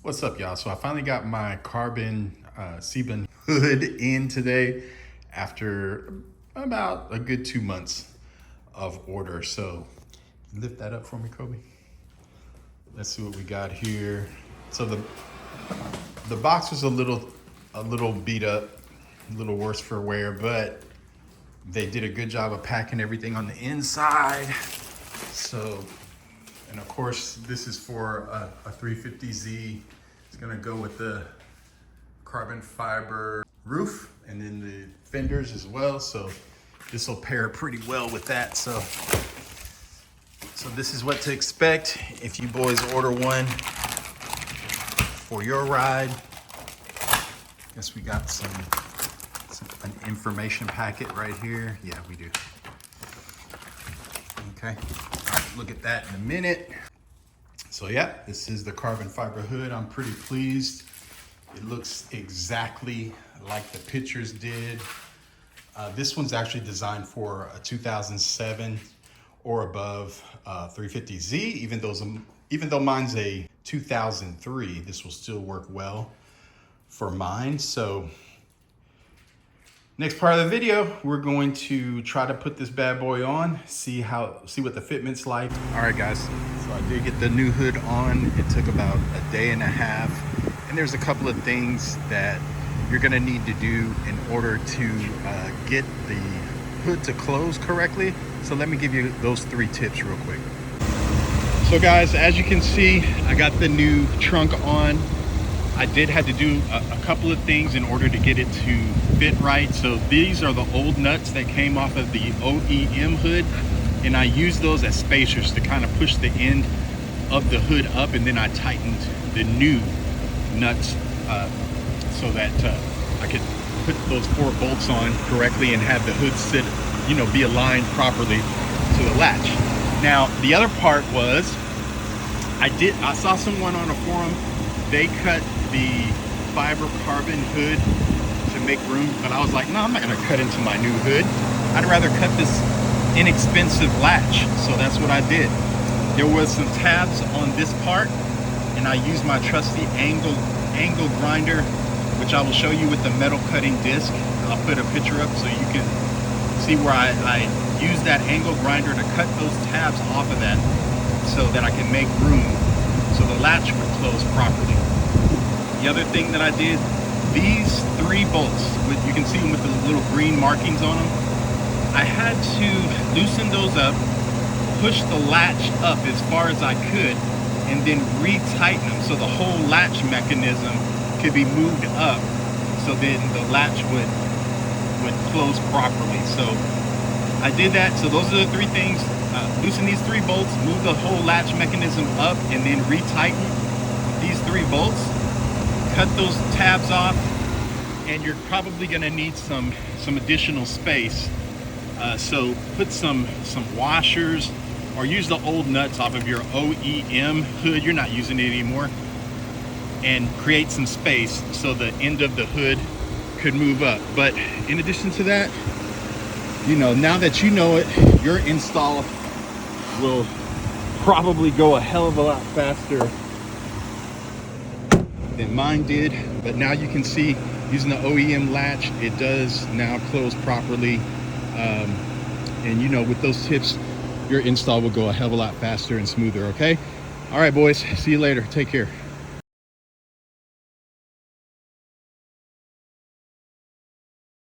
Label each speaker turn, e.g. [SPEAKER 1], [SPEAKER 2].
[SPEAKER 1] What's up, y'all? So I finally got my Carbonseibon hood in today after about a good 2 months of order. So lift that up for me, Kobe. Let's see what we got here. So the box was a little beat up, a little worse for wear, but they did a good job of packing everything on the inside. So, and of course, this is for a 350Z. It's gonna go with the carbon fiber roof and then the fenders as well. So this will pair pretty well with that. So this is what to expect if you boys order one for your ride. Guess we got an information packet right here. Yeah, we do. Okay, all right, look at that in a minute. So yeah, this is the carbon fiber hood. I'm pretty pleased. It looks exactly like the pictures did. This one's actually designed for a 2007 or above 350Z. Even though mine's a 2003, this will still work well for mine. So next part of the video, we're going to try to put this bad boy on, see what the fitment's like. All right, guys, so I did get the new hood on. It took about a day and a half. And there's a couple of things that you're gonna need to do in order to get the hood to close correctly. So let me give you those 3 tips real quick. So guys, as you can see, I got the new trunk on. I did have to do a couple of things in order to get it to fit right. So these are the old nuts that came off of the OEM hood, and I used those as spacers to kind of push the end of the hood up, and then I tightened the new nuts so that I could put those 4 bolts on correctly and have the hood sit, be aligned properly to the latch. Now, the other part was, I saw someone on a forum, they cut the fiber carbon hood to make room, but I was like, no, I'm not gonna cut into my new hood. I'd rather cut this inexpensive latch. So that's what I did. There was some tabs on this part, and I used my trusty angle grinder, which I will show you with the metal cutting disc. I'll put a picture up so you can see where I used that angle grinder to cut those tabs off of that so that I can make room so the latch would close properly. The other thing that I did, these 3 bolts, you can see them with the little green markings on them. I had to loosen those up, push the latch up as far as I could, and then re-tighten them so the whole latch mechanism could be moved up, so then the latch would close properly. So I did that. So those are the 3 things. Loosen these 3 bolts, move the whole latch mechanism up, and then re-tighten these 3 bolts. Cut those tabs off, and you're probably gonna need some additional space. So put some washers, or use the old nuts off of your OEM hood. You're not using it anymore. And create some space so the end of the hood could move up. But in addition to that, now that you know it, your install will probably go a hell of a lot faster than mine did. But now you can see, using the OEM latch, it does now close properly. And with those tips, your install will go a hell of a lot faster and smoother. Okay, all right, boys, see you later. Take care.